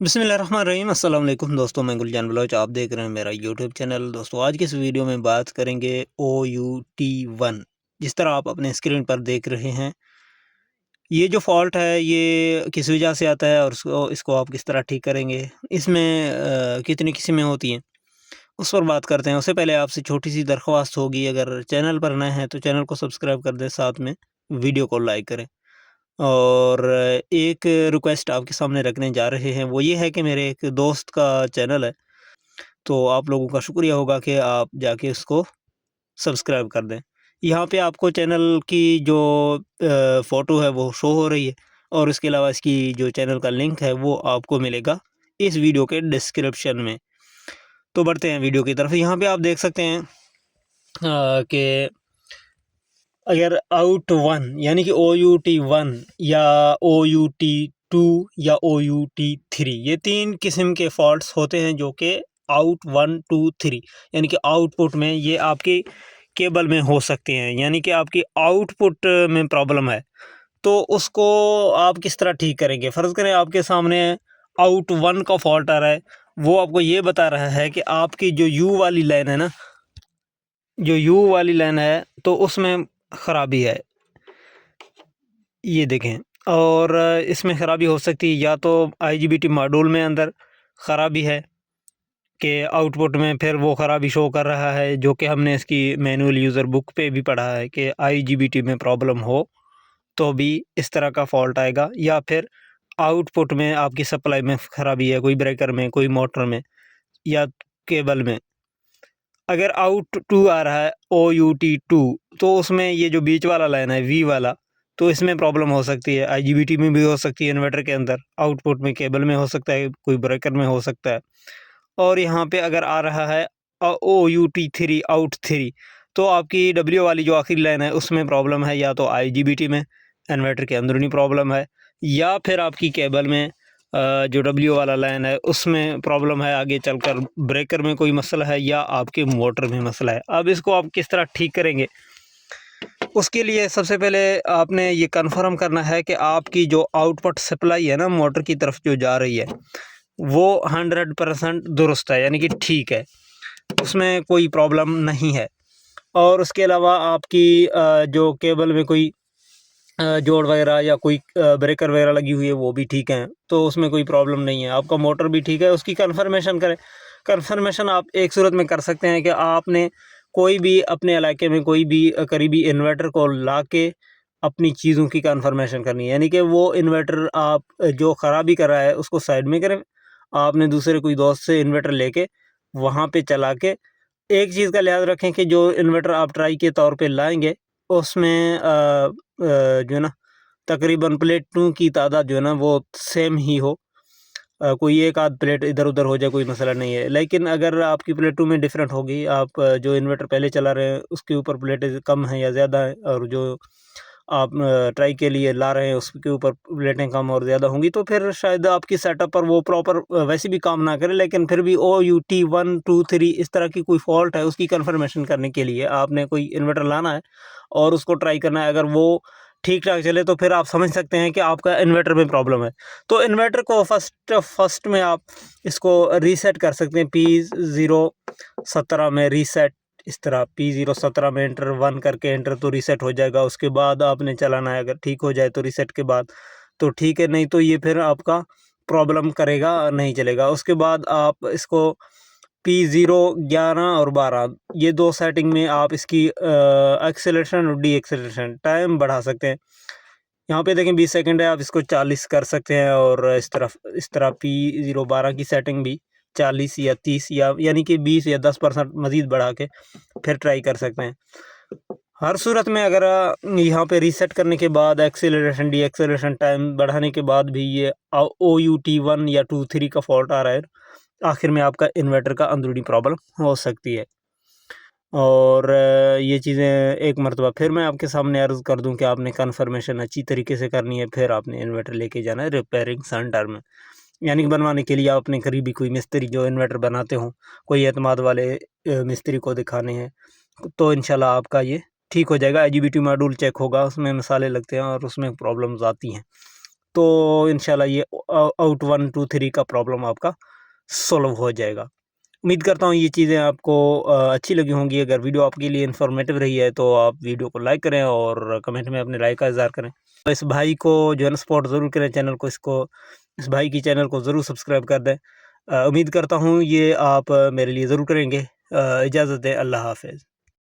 बिस्मिल्लाहिर्रहमानिर्रहीम अस्सलाम वालेकुम दोस्तों, मैं गुलजान बलोच। आप देख रहे हैं मेरा यूट्यूब चैनल। दोस्तों, आज की इस वीडियो में बात करेंगे OUT1। जिस तरह आप अपने स्क्रीन पर देख रहे हैं, ये जो फ़ॉल्ट है ये किस वजह से आता है और इसको आप किस तरह ठीक करेंगे, इसमें कितनी किस्में होती हैं, उस पर बात करते हैं। उससे पहले आपसे छोटी-सी दरख्वास्त होगी, अगर चैनल पर नए हैं तो चैनल को सब्सक्राइब कर दें, साथ में वीडियो को लाइक करें। और एक रिक्वेस्ट आपके सामने रखने जा रहे हैं, वो ये है कि मेरे एक दोस्त का चैनल है, तो आप लोगों का शुक्रिया होगा कि आप जाके उसको सब्सक्राइब कर दें। यहाँ पे आपको चैनल की जो फ़ोटो है वो शो हो रही है, और इसके अलावा इसकी जो चैनल का लिंक है वो आपको मिलेगा इस वीडियो के डिस्क्रिप्शन में। तो बढ़ते हैं वीडियो की तरफ। यहाँ पे आप देख सकते हैं कि अगर OUT1 यानी कि OUT1 या OUT2 या OUT3, ये 3 किस्म के फ़ॉल्ट्स होते हैं जो कि आउट 1, 2, 3 यानी कि आउटपुट में ये आपके केबल में हो सकते हैं, यानी कि आपकी आउटपुट में प्रॉब्लम है। तो उसको आप किस तरह ठीक करेंगे? फ़र्ज़ करें आपके सामने OUT1 का फ़ॉल्ट आ रहा है, वो आपको ये बता रहा है कि आपकी जो यू वाली लाइन है ना, जो यू वाली लाइन है तो उसमें ख़राबी है। ये देखें, और इसमें ख़राबी हो सकती है या तो IGBT मॉड्यूल में अंदर ख़राबी है कि आउटपुट में फिर वो ख़राबी शो कर रहा है, जो कि हमने इसकी मैनुअल यूज़र बुक पे भी पढ़ा है कि IGBT में प्रॉब्लम हो तो भी इस तरह का फ़ॉल्ट आएगा, या फिर आउटपुट में आपकी सप्लाई में ख़राबी है, कोई ब्रेकर में, कोई मोटर में या केबल में। अगर आउट 2 आ रहा है OUT2, तो उसमें ये जो बीच वाला लाइन है V वाला, तो इसमें प्रॉब्लम हो सकती है। IGBT में भी हो सकती है, इन्वर्टर के अंदर, आउटपुट में केबल में हो सकता है, कोई ब्रेकर में हो सकता है। और यहाँ पे अगर आ रहा है OUT3 आउट 3, तो आपकी W वाली जो आखिरी लाइन है उसमें प्रॉब्लम है, या तो IGBT में, इन्वर्टर के अंदरूनी प्रॉब्लम है, या फिर आपकी केबल में जो W वाला लाइन है उसमें प्रॉब्लम है, आगे चलकर ब्रेकर में कोई मसला है या आपके मोटर में मसला है। अब इसको आप किस तरह ठीक करेंगे? उसके लिए सबसे पहले आपने ये कन्फर्म करना है कि आपकी जो आउटपुट सप्लाई है ना, मोटर की तरफ जो जा रही है, वो 100% दुरुस्त है, यानी कि ठीक है, उसमें कोई प्रॉब्लम नहीं है। और उसके अलावा आपकी जो केबल में कोई जोड़ वगैरह या कोई ब्रेकर वगैरह लगी हुई है वो भी ठीक है, तो उसमें कोई प्रॉब्लम नहीं है। आपका मोटर भी ठीक है, उसकी कन्फर्मेशन करें। कन्फर्मेशन आप एक सूरत में कर सकते हैं कि आपने कोई भी अपने इलाके में कोई भी करीबी इन्वर्टर को ला के अपनी चीज़ों की कन्फर्मेशन करनी है, यानी कि वो इन्वर्टर आप जो ख़राबी कर रहा है उसको साइड में करें। आपने दूसरे कोई दोस्त से इन्वर्टर लेके वहाँ पे चला के, एक चीज़ का लिहाज रखें कि जो इन्वर्टर आप ट्राई के तौर पे लाएँगे उसमें जो है ना, तकरीबन प्लेटों की तादाद जो है ना वो सेम ही हो। कोई एक आध प्लेट इधर-उधर हो जाए कोई मसला नहीं है। लेकिन अगर आपकी प्लेटों में डिफ़रेंट होगी, आप जो इन्वर्टर पहले चला रहे हैं उसके ऊपर प्लेटें कम हैं या ज़्यादा हैं, और जो आप ट्राई के लिए ला रहे हैं उसके ऊपर प्लेटें कम और ज़्यादा होंगी, तो फिर शायद आपकी सेटअप पर वो प्रॉपर वैसे भी काम ना करे। लेकिन फिर भी OUT 1, 2, 3 इस तरह की कोई फ़ॉल्ट है, उसकी कन्फर्मेशन करने के लिए आपने कोई इन्वर्टर लाना है और उसको ट्राई करना है। अगर वो ठीक-ठाक चले तो फिर आप समझ सकते हैं कि आपका इन्वर्टर में प्रॉब्लम है। तो इन्वर्टर को फर्स्ट में आप इसको रीसेट कर सकते हैं, P017 में रीसेट, इस तरह P017 में एंटर 1 करके एंटर, तो रीसेट हो जाएगा। उसके बाद आपने चलाना है, अगर ठीक हो जाए तो रीसेट के बाद तो ठीक है, नहीं तो ये फिर आपका प्रॉब्लम करेगा, नहीं चलेगा। उसके बाद आप इसको P0, 11 और 12 ये 2 सेटिंग में आप इसकी एक्सेलरेशन और डी-एक्सेलरेशन टाइम बढ़ा सकते हैं। यहाँ पे देखें 20 सेकंड है, आप इसको 40 कर सकते हैं, और इस तरह P012 की सेटिंग भी 40 या 30 या यानी कि 20 या 10% मज़ीद बढ़ा के फिर ट्राई कर सकते हैं। हर सूरत में अगर यहाँ पे रीसेट करने के बाद एक्सेलरेशन, डी-एक्सेलरेशन टाइम बढ़ाने के बाद भी ये OUT1 या 2, 3 का फ़ॉल्ट आ रहा है, आखिर में आपका इन्वर्टर का अंदरूनी प्रॉब्लम हो सकती है। और ये चीज़ें एक मरतबा फिर मैं आपके सामने अर्ज़ कर दूं कि आपने कन्फर्मेशन अच्छी तरीके से करनी है, फिर आपने इन्वर्टर लेके जाना है रिपेयरिंग सेंटर में, यानी कि बनवाने के लिए आप अपने करीबी कोई मिस्त्री जो इन्वर्टर बनाते हों, कोई एतमाद वाले मिस्त्री को दिखाने हैं, तो इंशाल्लाह आपका ये ठीक हो जाएगा। IGBT मॉड्यूल चेक होगा, उसमें मसाले लगते हैं और उसमें प्रॉब्लम्स आती हैं, तो इंशाल्लाह ये आउट 1 2 3 का प्रॉब्लम आपका सॉल्व हो जाएगा। उम्मीद करता हूँ ये चीज़ें आपको अच्छी लगी होंगी। अगर वीडियो आपके लिए इन्फॉर्मेटिव रही है तो आप वीडियो को लाइक करें और कमेंट में अपने राय का इज़हार करें। तो इस भाई को जो है ना सपोर्ट ज़रूर करें चैनल को, इस भाई की चैनल को ज़रूर सब्सक्राइब कर दें। उम्मीद करता हूँ ये आप मेरे लिए ज़रूर करेंगे। इजाज़त दें, अल्लाह हाफ़िज़।